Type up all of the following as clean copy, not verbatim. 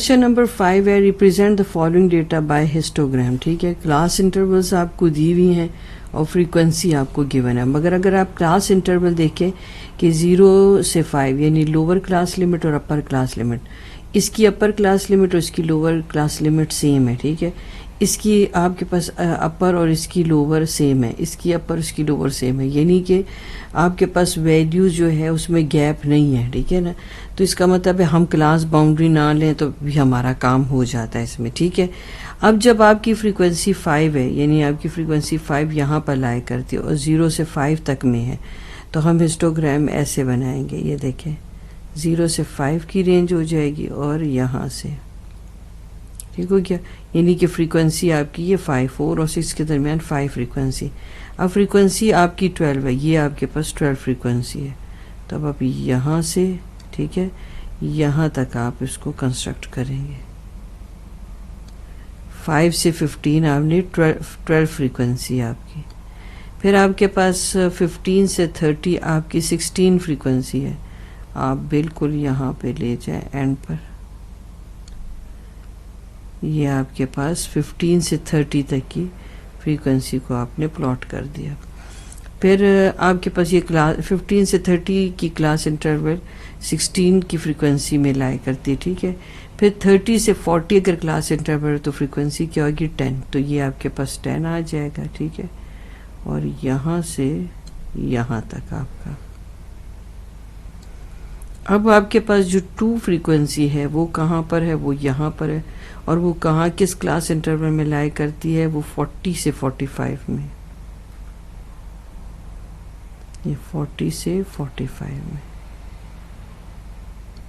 Question number 5 है represent the following data bye histogram. ठीक है, क्लास इंटरवल्स आपको दी हुई हैं और फ्रीक्वेंसी आपको गिवन है, मगर अगर आप क्लास इंटरवल देखें कि 0 से 5 यानी लोअर क्लास लिमिट और अपर क्लास लिमिट, इसकी अपर क्लास लिमिट और इसकी लोअर क्लास लिमिट सेम है। ठीक है, इसकी आपके पास अपर और इसकी लोअर सेम है, इसकी अपर इसकी लोअर सेम है, यानी कि आपके पास वैल्यूज जो है उसमें गैप नहीं है। ठीक है ना, तो इसका मतलब है हम क्लास बाउंड्री ना लें तो भी हमारा काम हो जाता है इसमें। ठीक है, अब जब आपकी फ्रीक्वेंसी 5 है यानी आपकी फ्रीक्वेंसी 5 यहाँ पर लाई करती है और 0 से 5 तक में है, तो हम हिस्टोग्राम ऐसे बनाएंगे। ये देखें, 0 से 5 की रेंज हो जाएगी और यहाँ से, ठीक हो गया, यानी कि फ्रीक्वेंसी आपकी ये 5, 4 और 6 के दरमियान 5 फ्रीक्वेंसी। अब फ्रीक्वेंसी आपकी 12 है, ये आपके पास 12 फ्रीक्वेंसी है। तो अब आप यहाँ से, ठीक है, यहाँ तक आप इसको कंस्ट्रक्ट करेंगे। 5 से 15 आपने 12 फ्रीक्वेंसी आपकी, फिर आपके पास 15 से 30 आपकी 16 फ्रीक्वेंसी है। आप बिल्कुल यहाँ पे ले जाएं एंड पर, ये आपके पास 15 से 30 तक की फ्रीक्वेंसी को आपने प्लॉट कर दिया। फिर आपके पास ये क्लास 15 से 30 की क्लास इंटरवल 16 की फ्रीक्वेंसी में लाई करती है। ठीक है, फिर 30 से 40 अगर क्लास इंटरवल तो फ्रीक्वेंसी क्या होगी 10, तो ये आपके पास 10 आ जाएगा। ठीक है, और यहाँ से यहाँ तक आपका। अब आपके पास जो 2 फ्रीक्वेंसी है वो कहाँ पर है, वो यहाँ पर है, और वो कहाँ किस क्लास इंटरवल में लाई करती है, वो 40 से 45 में, ये 40 से 45 में।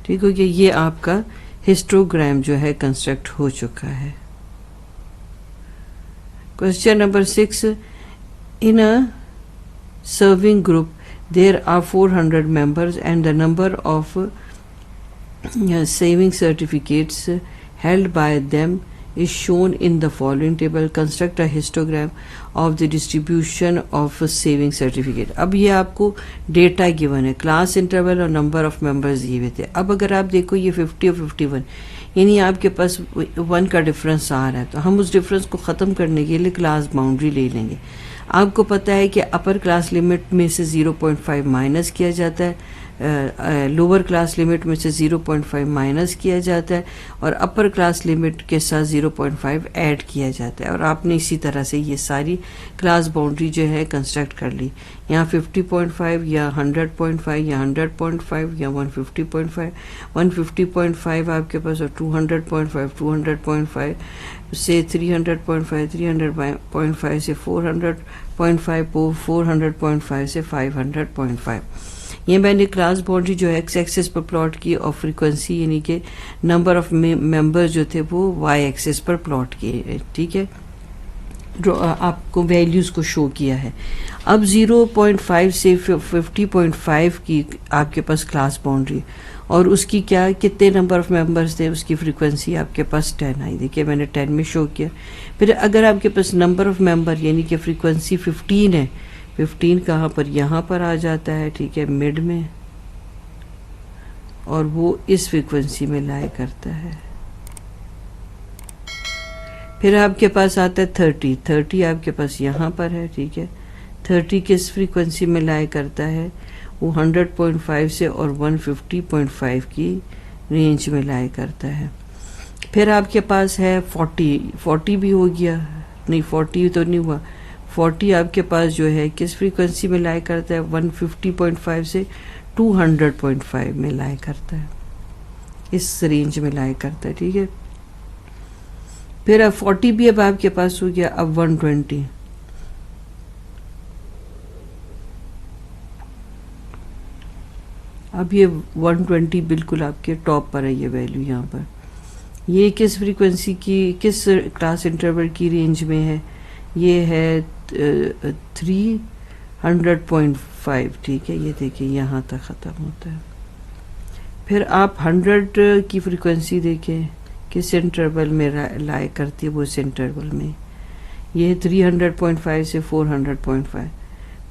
ठीक हो गया, ये आपका हिस्टोग्राम जो है कंस्ट्रक्ट हो चुका है। Question number 6, in a serving group there are 400 members and the number of saving certificates held by them is shown in the following table. Construct a histogram of the distribution of saving certificate. अब ये आपको data given है, class interval और number of members दिए हुए थे। अब अगर आप देखो ये 50 और 51 यानी आपके पास 1 का डिफरेंस आ रहा है, तो हम उस डिफरेंस को ख़त्म करने के लिए क्लास बाउंड्री ले लेंगे। आपको पता है कि अपर क्लास लिमिट में से 0.5 माइनस किया जाता है, लोअर क्लास लिमिट में से 0.5 माइनस किया जाता है और अपर क्लास लिमिट के साथ 0.5 ऐड किया जाता है। और आपने इसी तरह से ये सारी क्लास बाउंड्री जो है कंस्ट्रक्ट कर ली। यहाँ 50.5 या 100.5 या 100.5 या 150.5, 150.5 आपके पास, और 200.5, 200.5 से 300.5, 300.5 से 400.5, 400.5 से 500.5। ये मैंने क्लास बाउंड्री जो है एक्स एक्सिस पर प्लॉट की और फ्रीक्वेंसी यानी कि नंबर ऑफ मेंबर जो थे वो वाई एक्सिस पर प्लॉट किए। ठीक है, जो आपको वैल्यूज को शो किया है। अब 0.5 से 50.5 की आपके पास क्लास बाउंड्री, और उसकी क्या कितने नंबर ऑफ मेंबर्स थे, उसकी फ्रीक्वेंसी आपके पास 10 आई। देखिए मैंने 10 में शो किया। फिर अगर आपके पास नंबर ऑफ मेंबर यानी कि फ्रीक्वेंसी 15 है, 15 कहाँ पर, यहाँ पर आ जाता है। ठीक है, मिड में, और वो इस फ्रीक्वेंसी में लाई करता है। फिर आपके पास आता है 30, 30 आपके पास यहाँ पर है। ठीक है, 30 किस फ्रीक्वेंसी में लाई करता है, वो 100.5 से और 150.5 की रेंज में लाई करता है। फिर आपके पास है 40 भी हो गया, नहीं 40 तो नहीं हुआ, 40 आपके पास जो है किस फ्रीक्वेंसी में लाई करता है, 150.5 से 200.5 में लाई करता है, इस रेंज में लाई करता है। ठीक है, फिर अब 40 भी अब आपके पास हो गया। अब 120, अब ये 120 बिल्कुल आपके टॉप पर है, ये वैल्यू यहाँ पर। ये किस फ्रीक्वेंसी की, किस क्लास इंटरवल की रेंज में है, ये है 300.5। ठीक है, ये देखिए यहाँ तक ख़त्म होता है। फिर आप 100 की फ्रीक्वेंसी देखें किस इंटरवल में लाई करती है, वो इस इंटरवल में, ये 300.5 से 400.5।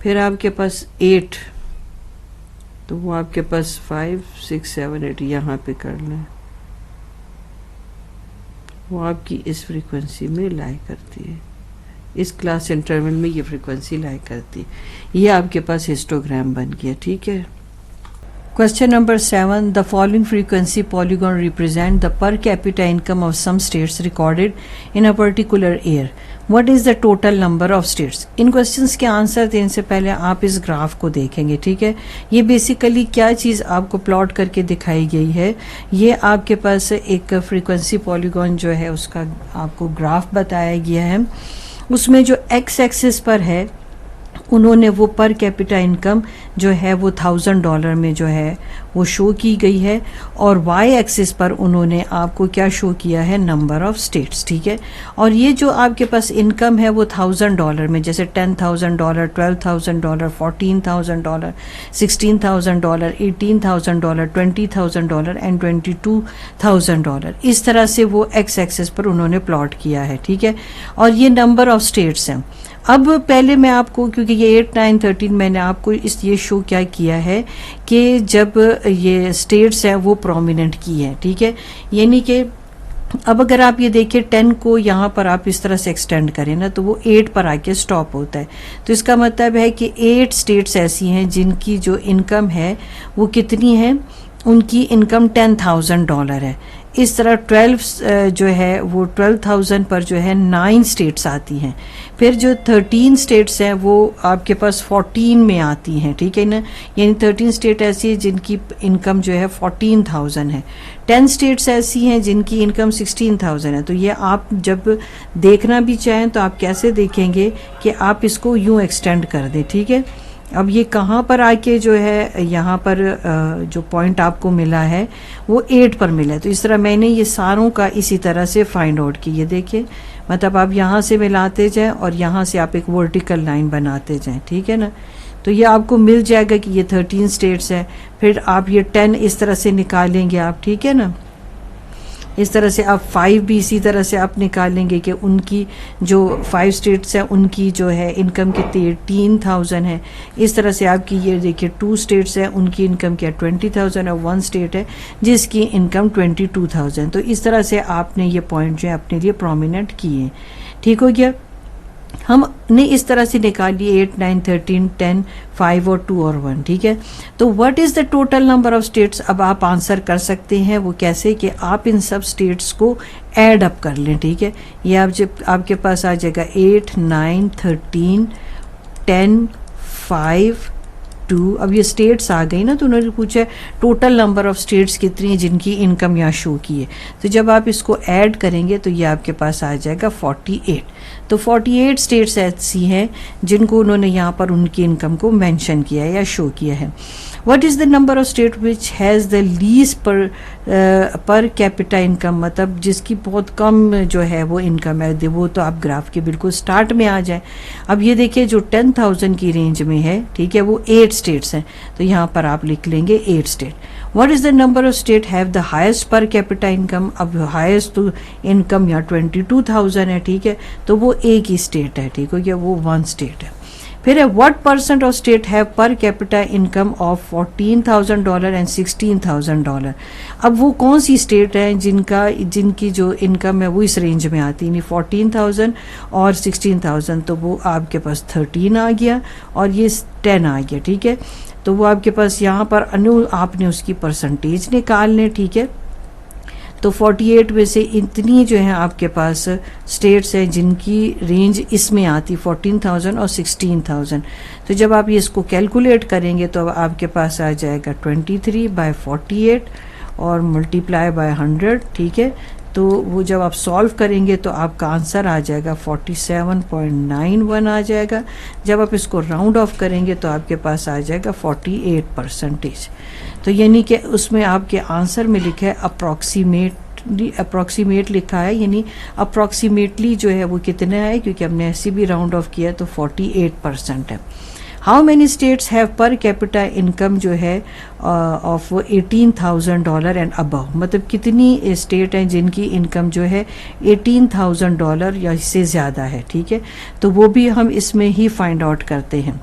फिर आपके पास 8, तो वो आपके पास 5, 6, 7, 8 यहाँ पे कर लें। वो आपकी इस फ्रीक्वेंसी में लाई करती है, इस क्लास इंटरवल में ये फ्रीक्वेंसी लाई करती है। ये आपके पास हिस्टोग्राम बन गया, ठीक है। Question number 7. The following frequency polygon represent the per capita income of some states recorded in a particular year. What is the total number of states? In questions के आंसर देने से पहले आप इस ग्राफ को देखेंगे, ठीक है। ये बेसिकली क्या चीज़ आपको प्लॉट करके दिखाई गई है, ये आपके पास एक फ्रीक्वेंसी पॉलीगॉन जो है उसका आपको ग्राफ बताया गया है। उसमें जो एक्स एक्सिस पर है उन्होंने वो पर कैपिटा इनकम जो है वो $1000 में जो है वो शो की गई है, और वाई एक्सिस पर उन्होंने आपको क्या शो किया है, नंबर ऑफ स्टेट्स, ठीक है। और ये जो आपके पास इनकम है वो $1000 में, जैसे $10,000, $12,000, $14,000, $16,000, $18,000, $20,000 एंड $22,000, इस तरह से वो एक्स एक्सिस पर उन्होंने प्लॉट किया है, ठीक है। और ये नंबर ऑफ स्टेट्स हैं। अब पहले मैं आपको, क्योंकि ये 8, 9, 13 मैंने आपको ये शो क्या किया है कि जब ये स्टेट्स हैं वो प्रोमिनेंट की है, ठीक है। यानी कि अब अगर आप ये देखिए 10 को यहाँ पर आप इस तरह से एक्सटेंड करें ना तो वो 8 पर आके स्टॉप होता है। तो इसका मतलब है कि 8 स्टेट्स ऐसी हैं जिनकी जो इनकम है वो कितनी है, उनकी इनकम $10,000 है। इस तरह 12 जो है वो 12,000 पर जो है 9 स्टेट्स आती हैं। फिर जो 13 स्टेट्स हैं वो आपके पास 14 में आती हैं, ठीक है ना। यानी 13 स्टेट ऐसी है जिनकी इनकम जो है 14,000 है। 10 स्टेट्स ऐसी हैं जिनकी इनकम 16,000 है। तो ये आप जब देखना भी चाहें तो आप कैसे देखेंगे कि आप इसको यूं एक्सटेंड कर दें, ठीक है। अब ये कहाँ पर आके जो है यहाँ पर जो पॉइंट आपको मिला है वो 8 पर मिला है। तो इस तरह मैंने ये सारों का इसी तरह से फाइंड आउट की। ये देखिए, मतलब आप यहाँ से मिलाते जाएं और यहाँ से आप एक वर्टिकल लाइन बनाते जाएं, ठीक है ना। तो ये आपको मिल जाएगा कि ये 13 स्टेट्स है। फिर आप ये 10 इस तरह से निकालेंगे आप, ठीक है ना। इस तरह से आप 5 भी इसी तरह से आप निकालेंगे कि उनकी जो 5 स्टेट्स हैं उनकी जो है इनकम कितनी 18,000 है। इस तरह से आपकी ये देखिए 2 स्टेट्स हैं उनकी इनकम क्या 20,000 है, 1 स्टेट है जिसकी इनकम 22,000। तो इस तरह से आपने ये पॉइंट जो है अपने लिए प्रोमिनेंट किए, ठीक हो गया। हमने इस तरह से निकाल लिए 8, 9, 13, 10, 5 और 2 और 1, ठीक है। तो what is the total number of states, अब आप आंसर कर सकते हैं। वो कैसे कि आप इन सब स्टेट्स को ऐड अप कर लें, ठीक है। ये आप जब आपके पास आ जाएगा 8, 9, 13, 10, 5, 2। अब ये स्टेट्स आ गई ना, तो उन्होंने पूछा टोटल नंबर ऑफ स्टेट्स कितनी है जिनकी इनकम यहाँ शो की है। तो जब आप इसको ऐड करेंगे तो ये आपके पास आ जाएगा 48। तो 48 स्टेट्स ऐसी हैं जिनको उन्होंने यहाँ पर उनकी इनकम को मेंशन किया है या शो किया है। What is the number of state which has the least per capita income, मतलब जिसकी बहुत कम जो है वो इनकम है। वो तो आप ग्राफ के बिल्कुल स्टार्ट में आ जाए। अब ये देखिए जो 10,000 की रेंज में है, ठीक है, वो 8 स्टेट्स हैं। तो यहाँ पर आप लिख लेंगे 8 state. What is the number of state have the highest per capita income, अब हाईएस्ट तो इनकम यहाँ 22,000 है, ठीक है। तो वो एक ही स्टेट है, ठीक हो गया, वो 1 स्टेट है। फिर है what percent of state have per capita income of $14,000 and $16,000। अब वो कौन सी स्टेट है जिनकी जो इनकम है वो इस रेंज में आती है, 14,000 और 16,000। तो वो आपके पास 13 आ गया और ये 10 आ गया, ठीक है। तो वो आपके पास यहाँ पर आपने उसकी परसेंटेज निकाल लें, ठीक है। तो 48 में से इतनी जो है आपके पास स्टेट्स हैं जिनकी रेंज इसमें आती 14,000 और 16,000। तो जब आप ये इसको कैलकुलेट करेंगे तो आपके पास आ जाएगा 23/48 और मल्टीप्लाई बाय 100, ठीक है। तो वो जब आप सॉल्व करेंगे तो आपका आंसर आ जाएगा 47.91 आ जाएगा। जब आप इसको राउंड ऑफ करेंगे तो आपके पास आ जाएगा 48%। तो यानी कि उसमें आपके आंसर में लिखा है अप्रॉक्सीमेट लिखा है, यानी अप्रॉक्सीमेटली जो है वो कितना है, क्योंकि हमने ऐसे भी राउंड ऑफ किया तो 48% है। How many states have per capita income जो है ऑफ $18,000 एंड अबव, मतलब कितनी स्टेट हैं जिनकी इनकम जो है $18,000 या इससे ज़्यादा है, ठीक है। तो वो भी हम इसमें ही फाइंड आउट करते हैं।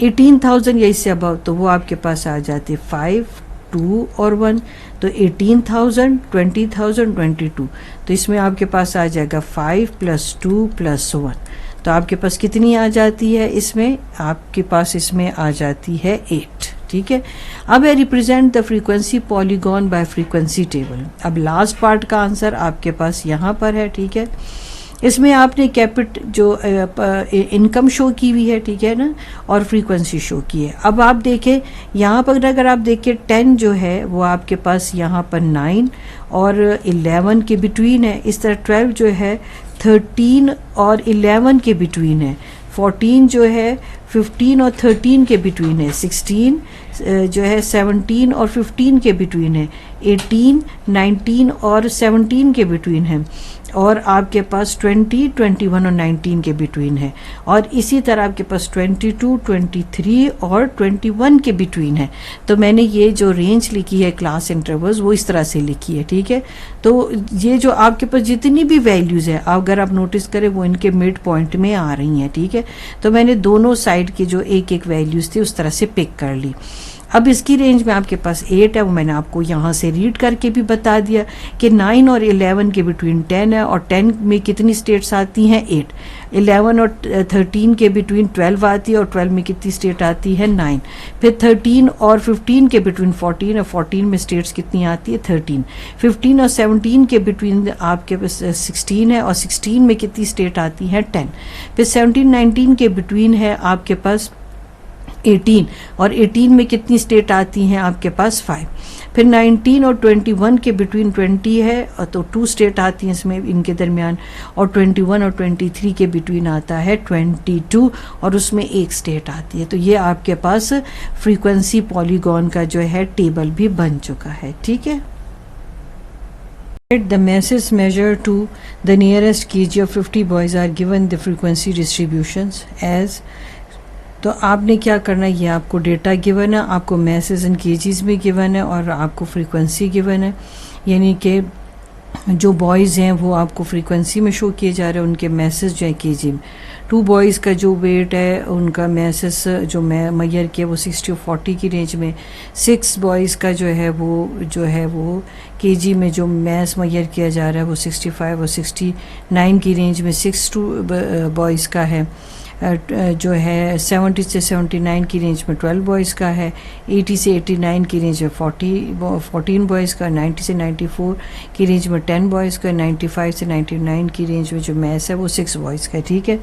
18,000 या इससे अबव तो वो आपके पास आ जाते 5, 2 और 1। तो 18,000, 20,000, 22, तो इसमें आपके पास आ जाएगा 5 + 2 + 1, तो आपके पास कितनी आ जाती है, इसमें आपके पास इसमें आ जाती है 8। ठीक है, अब है represent the frequency polygon bye frequency table. अब लास्ट पार्ट का आंसर आपके पास यहाँ पर है। ठीक है, इसमें आपने कैपिट जो इनकम शो की हुई है, ठीक है ना, और फ्रीक्वेंसी शो की है। अब आप देखें यहाँ पर, अगर आप देखें 10 जो है वो आपके पास यहाँ पर 9 और 11 के बिटवीन है। इस तरह 12 जो है 13 और 11 के बिटवीन है। 14 जो है 15 और 13 के बिटवीन है। 16 जो है 17 और 15 के बिटवीन है। 18, 19 और 17 के बिटवीन है। और आपके पास 20, 21 और 19 के बिटवीन है। और इसी तरह आपके पास 22, 23 और 21 के बिटवीन है। तो मैंने ये जो रेंज लिखी है क्लास इंटरवल्स वो इस तरह से लिखी है। ठीक है, तो ये जो आपके पास जितनी भी वैल्यूज़ है, अगर आप नोटिस करें वो इनके मिड पॉइंट में आ रही हैं। ठीक है, तो मैंने दोनों साइड के जो एक एक वैल्यूज़ थी उस तरह से पिक कर ली। अब इसकी रेंज में आपके पास 8 है, वो मैंने आपको यहाँ से रीड करके भी बता दिया कि 9 और 11 के बिटवीन 10 है, और 10 में कितनी स्टेट्स आती हैं, 8। 11 और 13 के बिटवीन 12 आती है, और 12 में कितनी स्टेट आती है, 9। फिर 13 और 15 के बिटवीन 14 है, 14 में स्टेट्स कितनी आती है, 13। 15 और 17 के बिटवीन आपके पास 16 है, और 16 में कितनी स्टेट आती है, 10। फिर 17, 19 के बिटवीन है आपके पास 18, और 18 में कितनी स्टेट आती हैं आपके पास, 5। फिर 19 और 21 के बिटवीन 20 है, तो 2 स्टेट आती हैं इसमें इनके दरमियान, और 21 और 23 के बिटवीन आता है 22, और उसमें 1 स्टेट आती है। तो ये आपके पास फ्रीक्वेंसी पॉलीगॉन का जो है टेबल भी बन चुका है। ठीक है, the masses measured to the nearest kg of 50 boys are given the frequency distributions as। तो आपने क्या करना है, ये आपको डेटा गिवन है, आपको मैसेज इन केजीज में गिवन है, और आपको फ्रीक्वेंसी गिवन है। यानी कि जो बॉयज़ हैं वो आपको फ्रीक्वेंसी में शो किए जा रहे हैं, उनके मैसेज जो है केजी में। 2 बॉयज़ का जो वेट है उनका मैसेज जो मैयर किया वो 60 और 40 की रेंज में। 6 बॉयज़ का जो है वो केजी में जो मैस मैयर किया जा रहा है वो 65 और 69 की रेंज में। 6 बॉयज़ का है जो है 70 से 79 की रेंज में 12 बॉयज़ का है। 80 से 89 की रेंज में 14 बॉयज़ का। 90 से 94 की रेंज में 10 बॉयज़ का। 95 से 99 की रेंज में जो मैथ्स है वो 6 बॉयज़ का। ठीक है,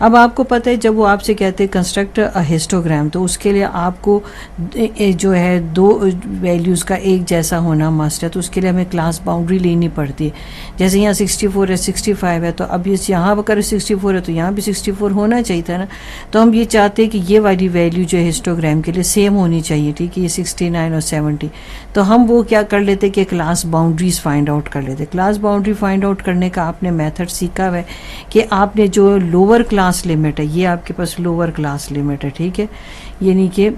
अब आपको पता है जब वो आपसे कहते हैं कंस्ट्रक्ट अ हिस्टोग्राम, तो उसके लिए आपको जो है 2 वैल्यूज़ का एक जैसा होना मस्ट है। तो उसके लिए हमें क्लास बाउंड्री लेनी पड़ती है। जैसे यहाँ 64 है, 65 है, तो अब इस यहाँ अगर 64 है तो यहाँ भी 64 होना चाहिए था ना। तो हम ये चाहते हैं कि ये वाली वैल्यू जो है हिस्टोग्राम के लिए सेम होनी चाहिए। ठीक है, ये 69 और 70। तो हम वो क्या कर लेते कि क्लास बाउंड्रीज फाइंड आउट कर लेते। क्लास बाउंड्री फाइंड आउट करने का आपने मेथड सीखा हुआ है कि आपने जो लोअर क्लास लिमिट है, ये आपके पास लोअर क्लास लिमिट है। ठीक है, यानी कि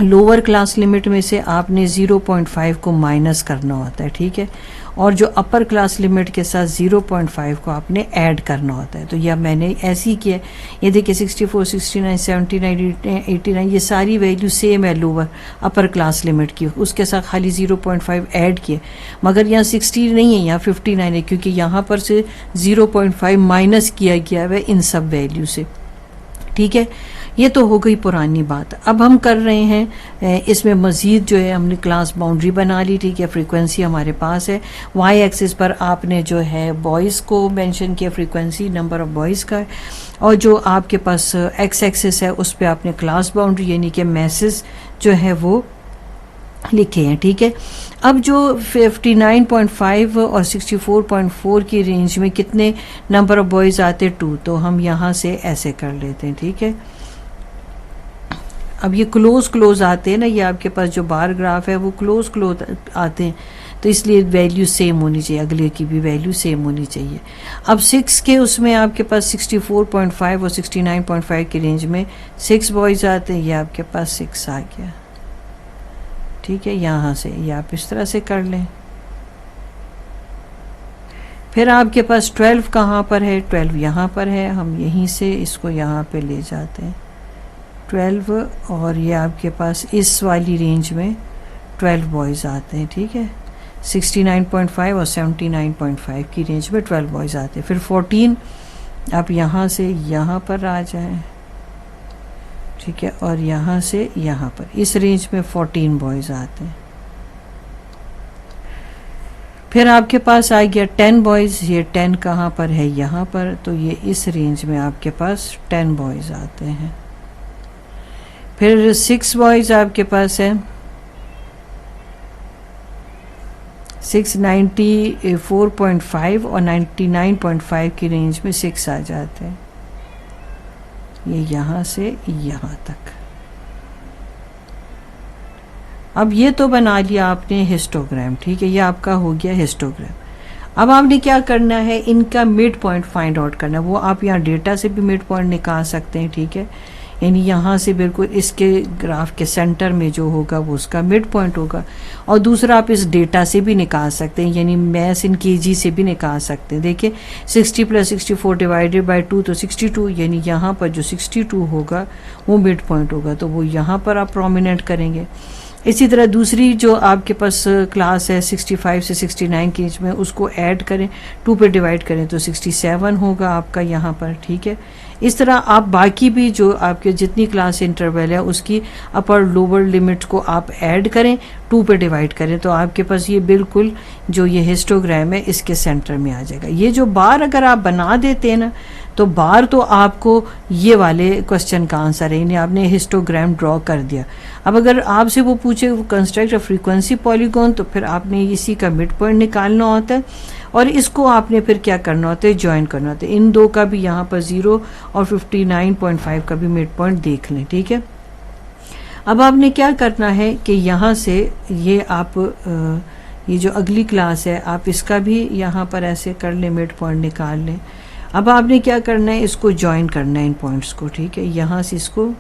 लोअर क्लास लिमिट में से आपने 0.5 को माइनस करना होता है। ठीक है, और जो अपर क्लास लिमिट के साथ 0.5 को आपने ऐड करना होता है। तो यह मैंने ऐसे ही किया। ये देखिए 64, 69, 79, 89 ये सारी वैल्यू सेम है लोअर अपर क्लास लिमिट की, उसके साथ खाली 0.5 ऐड किए। मगर यहाँ 60 नहीं है, यहाँ 59 है, क्योंकि यहाँ पर से 0.5 माइनस किया गया है इन सब वैल्यू से। ठीक है, ये तो हो गई पुरानी बात। अब हम कर रहे हैं इसमें मज़ीद जो है हमने क्लास बाउंड्री बना ली। ठीक है, फ्रीक्वेंसी हमारे पास है। वाई एक्सिस पर आपने जो है बॉयज़ को मेंशन किया, फ्रीक्वेंसी नंबर ऑफ बॉयज़ का, और जो आपके पास एक्स एक्सिस है उस पर आपने क्लास बाउंड्री यानी कि मैसेज जो है वो लिखे हैं। ठीक है, अब जो 59.5 और 64.4 की रेंज में कितने नंबर ऑफ बॉयज़ आते, 2, तो हम यहाँ से ऐसे कर लेते हैं। ठीक है, अब ये क्लोज आते हैं ना, ये आपके पास जो बार ग्राफ है वो क्लोज आते हैं, तो इसलिए वैल्यू सेम होनी चाहिए, अगले की भी वैल्यू सेम होनी चाहिए। अब 6 के उसमें आपके पास 64.5 और 69.5 की रेंज में 6 बॉयज़ आते हैं, ये आपके पास 6 आ गया। ठीक है, यहाँ से ये आप इस तरह से कर लें। फिर आपके पास 12 कहाँ पर है, 12 यहाँ पर है, हम यहीं से इसको यहाँ पे ले जाते हैं 12, और ये आपके पास इस वाली रेंज में 12 बॉयज़ आते हैं। ठीक है, 69.5 और 79.5 की रेंज में 12 बॉयज़ आते हैं। फिर 14 आप यहाँ से यहाँ पर आ जाएं, ठीक है, और यहाँ से यहाँ पर इस रेंज में 14 बॉयज़ आते हैं। फिर आपके पास आ गया 10 बॉयज़, ये 10 कहाँ पर है, यहाँ पर, तो ये इस रेंज में आपके पास 10 बॉयज़ आते हैं। फिर 6 बॉयज़ आपके पास है, 694.5 और 99.5 की रेंज में 6 आ जाते हैं, ये यहाँ से यहाँ तक। अब ये तो बना लिया आपने हिस्टोग्राम, ठीक है, ये आपका हो गया हिस्टोग्राम। अब आपने क्या करना है, इनका मिड पॉइंट फाइंड आउट करना है। वो आप यहाँ डेटा से भी मिड पॉइंट निकाल सकते हैं, ठीक है, यानी यहाँ से बिल्कुल इसके ग्राफ के सेंटर में जो होगा वो उसका मिड पॉइंट होगा। और दूसरा आप इस डेटा से भी निकाल सकते हैं, यानी मैस इन केजी से भी निकाल सकते हैं। देखिए 60 + 64 डिवाइडेड बाय 2 तो 62, यानी यहाँ पर जो 62 होगा वो मिड पॉइंट होगा, तो वो यहाँ पर आप प्रोमिनेंट करेंगे। इसी तरह दूसरी जो आपके पास क्लास है 65 से 69 के बीच में, उसको ऐड करें, 2 पे डिवाइड करें तो 67 होगा आपका यहाँ पर, ठीक है। इस तरह आप बाकी भी जो आपके जितनी क्लास इंटरवल है उसकी अपर लोअर लिमिट को आप ऐड करें, 2 पे डिवाइड करें, तो आपके पास ये बिल्कुल जो ये हिस्टोग्राम है इसके सेंटर में आ जाएगा। ये जो बार अगर आप बना देते हैं ना, तो बार तो आपको ये वाले क्वेश्चन का आंसर है, इन्हें आपने हिस्टोग्राम ड्रॉ कर दिया। अब अगर आपसे वो पूछे कंस्ट्रक्ट अ फ्रीक्वेंसी पॉलीगॉन, तो फिर आपने इसी का मिड पॉइंट निकालना होता है और इसको आपने फिर क्या करना होता है, ज्वाइन करना होता है। इन दो का भी यहाँ पर 0 और 59.5 का भी मिड पॉइंट देख लें, ठीक है। अब आपने क्या करना है कि यहाँ से ये आप ये जो अगली क्लास है आप इसका भी यहाँ पर ऐसे कर लें, मिड पॉइंट निकाल लें। अब आपने क्या करना है, इसको ज्वाइन करना है इन पॉइंट्स को, ठीक है। यहाँ से इसको,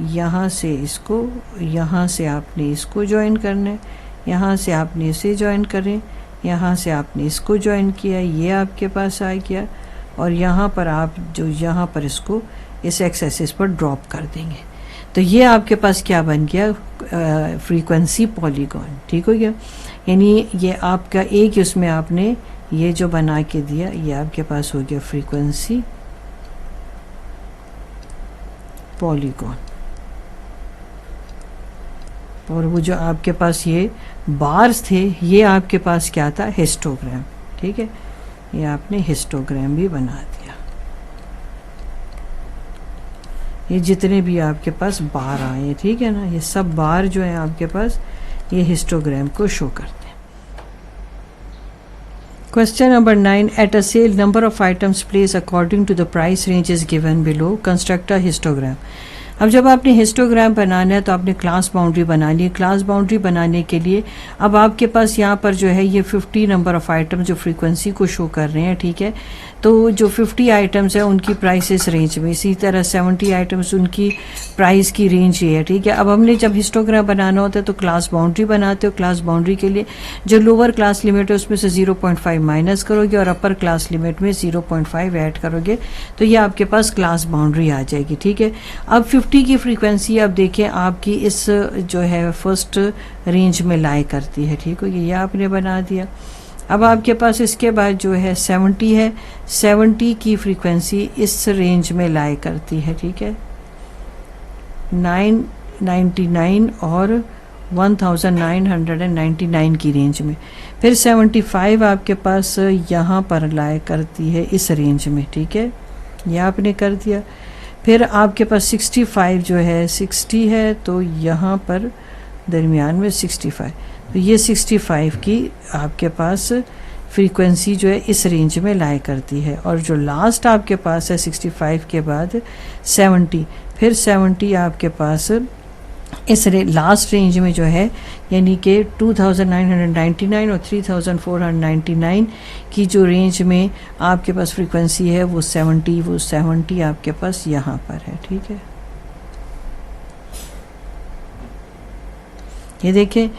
यहाँ से इसको, यहाँ से आपने इसको ज्वाइन करना है, यहाँ से आपने इसे ज्वाइन करें, यहाँ से आपने इसको ज्वाइन किया, ये आपके पास आ गया, और यहाँ पर आप जो यहाँ पर इसको इस एक्स एक्सिस पर ड्रॉप कर देंगे, तो ये आपके पास क्या बन गया, फ्रीक्वेंसी पॉलीगॉन, ठीक हो गया। यानी ये आपका एक उसमें आपने ये जो बना के दिया, ये आपके पास हो गया फ्रीक्वेंसी पॉलीगॉन। और वो जो आपके पास ये बार्स थे, ये आपके पास क्या था, हिस्टोग्राम, ठीक है। ये आपने हिस्टोग्राम भी बना दिया। ये जितने भी आपके पास बार आए, ठीक है ना, ये सब बार जो है आपके पास ये हिस्टोग्राम को शो करते हैं। Question number 9. At a sale, number of items placed according to the price range is given below. Construct a histogram. अब जब आपने हिस्टोग्राम बनाना है तो आपने क्लास बाउंड्री बना ली। क्लास बाउंड्री बनाने के लिए अब आपके पास यहाँ पर जो है ये 50 नंबर ऑफ आइटम जो फ्रीक्वेंसी को शो कर रहे हैं, ठीक है। तो जो 50 आइटम्स है उनकी प्राइसेस रेंज में, इसी तरह 70 आइटम्स उनकी प्राइस की रेंज ये है, ठीक है। अब हमने जब हिस्टोग्राम बनाना होता है तो क्लास बाउंड्री बनाते हो। क्लास बाउंड्री के लिए जो लोअर क्लास लिमिट है उसमें से 0.5 माइनस करोगे और अपर क्लास लिमिट में 0.5 ऐड करोगे, तो ये आपके पास क्लास बाउंड्री आ जाएगी, ठीक है। अब 50 की फ्रीक्वेंसी अब देखें आपकी इस जो है फर्स्ट रेंज में लाई करती है, ठीक है, ये आपने बना दिया। अब आपके पास इसके बाद जो है 70 है, 70 की फ्रीक्वेंसी इस रेंज में लाई करती है, ठीक है, 999 और 1999 की रेंज में। फिर 75 आपके पास यहाँ पर लाई करती है इस रेंज में, ठीक है, यह आपने कर दिया। फिर आपके पास 65 जो है 60 है, तो यहाँ पर दरमियान में 65, तो ये 65 की आपके पास फ्रीक्वेंसी जो है इस रेंज में लाई करती है। और जो लास्ट आपके पास है 65 के बाद 70, फिर 70 आपके पास इस लास्ट रेंज में जो है, यानी कि 2999 और 3499 की जो रेंज में आपके पास फ्रीक्वेंसी है वो 70 आपके पास यहाँ पर है, ठीक है। ये देखें,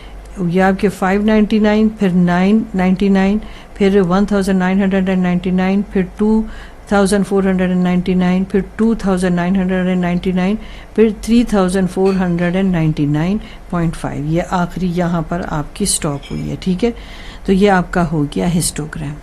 ये आपके 599, फिर 999, फिर 1999, फिर 2499, फिर 2999, फिर 3499.5, ये आखिरी यहाँ पर आपकी स्टॉप हुई है, ठीक है। तो तो ये आपका हो गया हिस्टोग्राम।